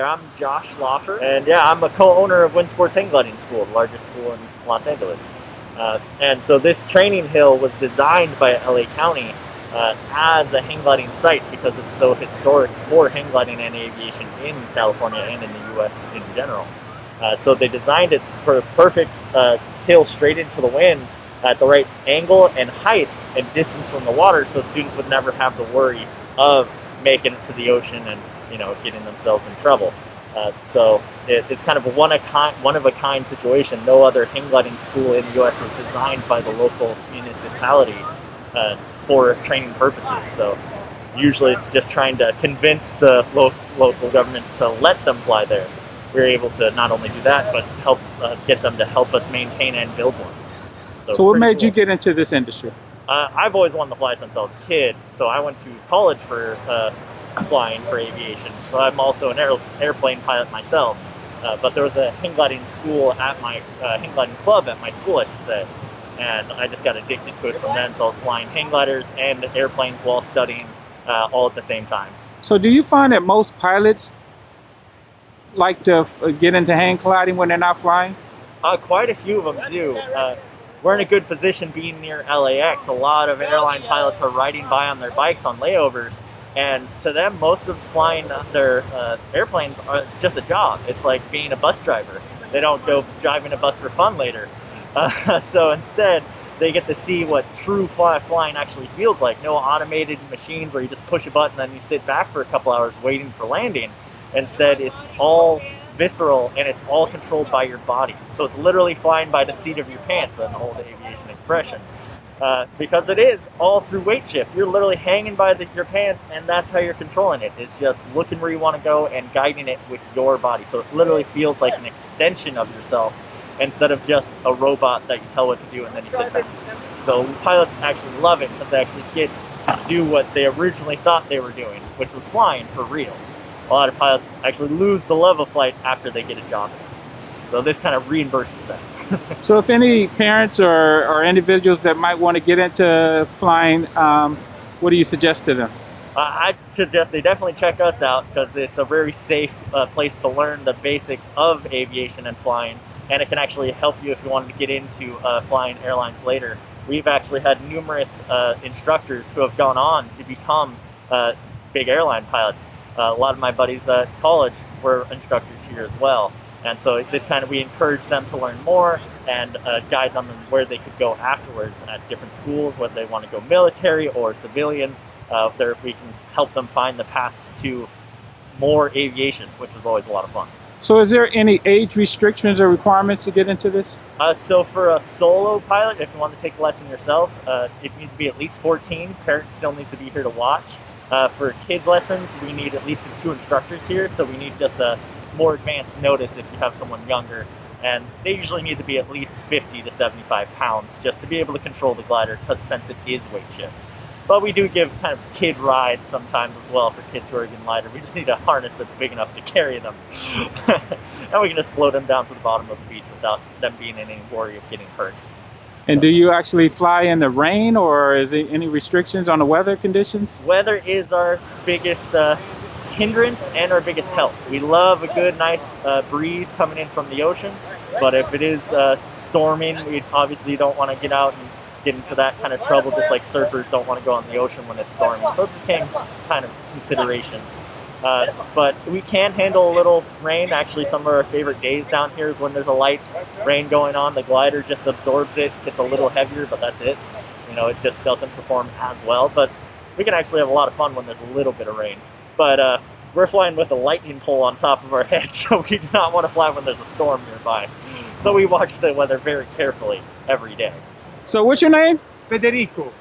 I'm Josh Loffer, and yeah, I'm a co-owner of Wind Sports Hang Gliding School, the largest school in Los Angeles. And so this training hill was designed by LA County as a hang gliding site because it's so historic for hang gliding and aviation in California and in the U.S. in general. So they designed it for a perfect hill straight into the wind at the right angle and height and distance from the water, so students would never have the worry of making it to the ocean and getting themselves in trouble. So it's kind of a one of a kind situation. No other hang gliding school in the U.S. was designed by the local municipality for training purposes. So usually it's just trying to convince the local government to let them fly there. We're able to not only do that, but help get them to help us maintain and build one. So what made you get into this industry? I've always wanted to fly since I was a kid. So I went to college for flying for aviation. So I'm also an airplane pilot myself. But there was a hang gliding school at my hang gliding club at my school, I should say. And I just got addicted to it from then. So I was flying hang gliders and airplanes while studying all at the same time. So do you find that most pilots like to get into hang gliding when they're not flying? Quite a few of them do. We're in a good position being near LAX. A lot of airline pilots are riding by on their bikes on layovers, and to them, most of flying their airplanes are just a job. It's like being a bus driver. They don't go driving a bus for fun later. So instead, they get to see what true flying actually feels like. No automated machines where you just push a button and then you sit back for a couple hours waiting for landing. Instead, it's all visceral and it's all controlled by your body. So it's literally flying by the seat of your pants, an old aviation expression. Because it is all through weight shift. You're literally hanging by your pants, and that's how you're controlling it. It's just looking where you want to go and guiding it with your body. So it literally feels like an extension of yourself instead of just a robot that you tell what to do and then you sit back. So pilots actually love it because they actually get to do what they originally thought they were doing, which was flying for real. A lot of pilots actually lose the love of flight after they get a job. So this kind of reimburses them. So if any parents or individuals that might want to get into flying, what do you suggest to them? I suggest they definitely check us out because it's a very safe place to learn the basics of aviation and flying, and it can actually help you if you wanted to get into flying airlines later. We've actually had numerous instructors who have gone on to become big airline pilots. A lot of my buddies at college were instructors here as well. And so we encourage them to learn more and guide them on where they could go afterwards at different schools, whether they want to go military or civilian. We can help them find the paths to more aviation, which is always a lot of fun. So is there any age restrictions or requirements to get into this? So for a solo pilot, if you want to take a lesson yourself, it needs to be at least 14. Parents still needs to be here to watch. For kids lessons, we need at least 2 instructors here, so we need just a more advanced notice if you have someone younger. And they usually need to be at least 50 to 75 pounds just to be able to control the glider, because since it is weight shift. But we do give kind of kid rides sometimes as well for kids who are even lighter. We just need a harness that's big enough to carry them. And we can just float them down to the bottom of the beach without them being in any worry of getting hurt. And do you actually fly in the rain, or is there any restrictions on the weather conditions? Weather is our biggest hindrance and our biggest help. We love a good, nice breeze coming in from the ocean, but if it is storming, we obviously don't want to get out and get into that kind of trouble, just like surfers don't want to go on the ocean when it's storming. So it's just kind of considerations. But we can handle a little rain. Actually, some of our favorite days down here is when there's a light rain going on. The glider just absorbs it, gets a little heavier, but that's it. It just doesn't perform as well. But we can actually have a lot of fun when there's a little bit of rain. But we're flying with a lightning pole on top of our head, so we do not want to fly when there's a storm nearby. So we watch the weather very carefully every day. So what's your name? Federico.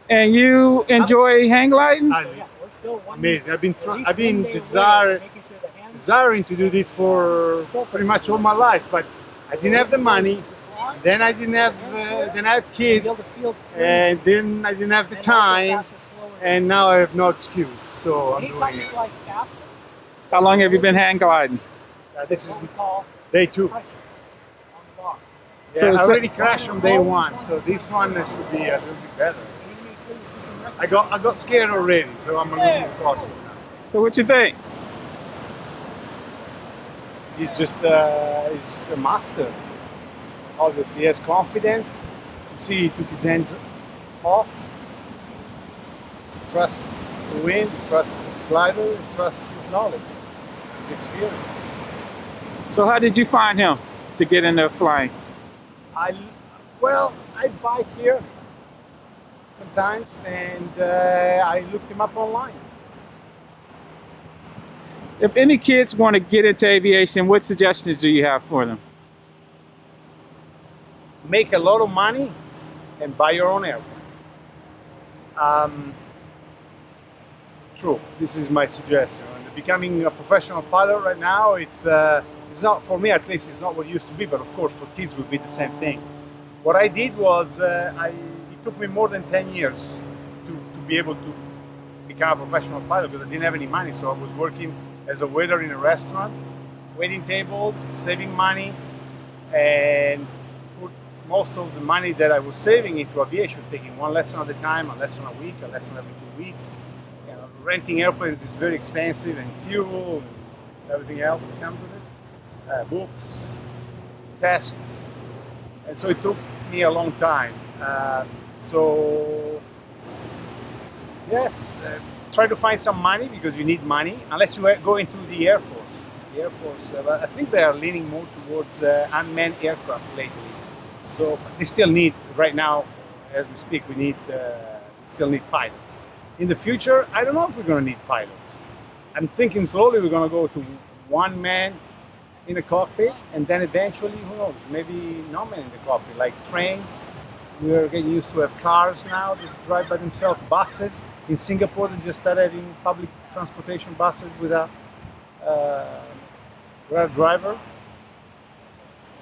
And you enjoy hang gliding? Amazing. I've been desiring to do this for pretty much all my life, but I didn't have the money. Then I didn't have. Then I had kids, and then I didn't have the time, and now I have no excuse. So I'm doing it. How long have you been hang gliding? This is day 2. Yeah, So I already crashed on day 1, so this one should be a little bit better. I got scared already, so I'm a little more cautious now. So what you think? he just is a master. Obviously, he has confidence. You see, he took his hands off. Trust the wind, trust the glider, trust his knowledge, his experience. So how did you find him to get into flying? I bike here sometimes, and I looked him up online. If any kids want to get into aviation, what suggestions do you have for them? Make a lot of money and buy your own airplane. True, this is my suggestion. And becoming a professional pilot right now, it's not, for me at least, it's not what it used to be, but of course for kids would be the same thing. What I did was, it took me more than 10 years to be able to become a professional pilot because I didn't have any money. So I was working as a waiter in a restaurant, waiting tables, saving money, and put most of the money that I was saving into aviation, taking one lesson at a time, a lesson a week, a lesson every 2 weeks. You know, renting airplanes is very expensive, and fuel and everything else that comes with it. Books, tests, and so it took me a long time. So yes, try to find some money because you need money, unless you go into the Air Force. The Air Force, I think they are leaning more towards unmanned aircraft lately. So they still need, right now, as we speak, we still need pilots. In the future, I don't know if we're going to need pilots. I'm thinking slowly we're going to go to one man in the cockpit, and then eventually, who knows, maybe no man in the cockpit, like trains. We're getting used to have cars now that drive by themselves, buses. In Singapore, they just started having public transportation buses with a driver.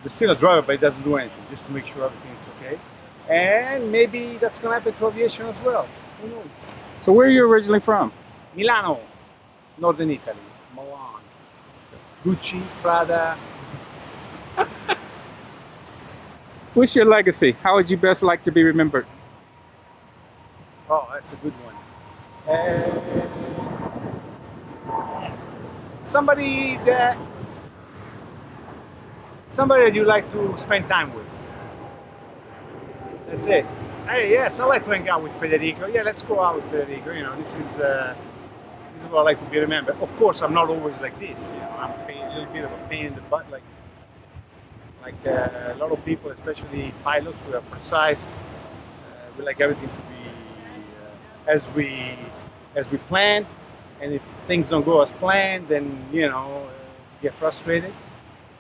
There's still a driver, but it doesn't do anything, just to make sure everything's okay. And maybe that's going to happen to aviation as well. Who knows? So where are you originally from? Milano, northern Italy, Milan, Gucci, Prada. What's your legacy? How would you best like to be remembered? Oh, that's a good one. Somebody that you like to spend time with. That's it. Hey, yes, I like to hang out with Federico. Yeah, let's go out with Federico. You know, this is what I like to be remembered. Of course, I'm not always like this. You know, I'm a little bit of a pain in the butt, like a lot of people, especially pilots, who are precise. We like everything to be as we plan, and if things don't go as planned, then you know, get frustrated.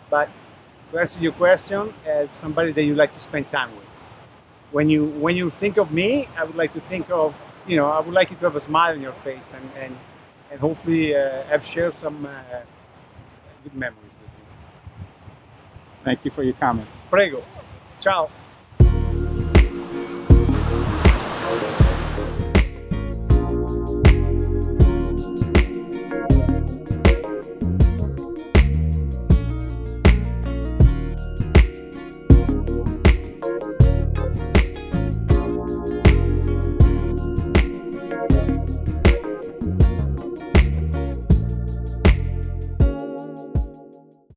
But to answer your question, as somebody that you like to spend time with, when you think of me, I would like to think of, you know, I would like you to have a smile on your face and hopefully have shared some good memories with you. Thank you for your comments. Prego. Ciao.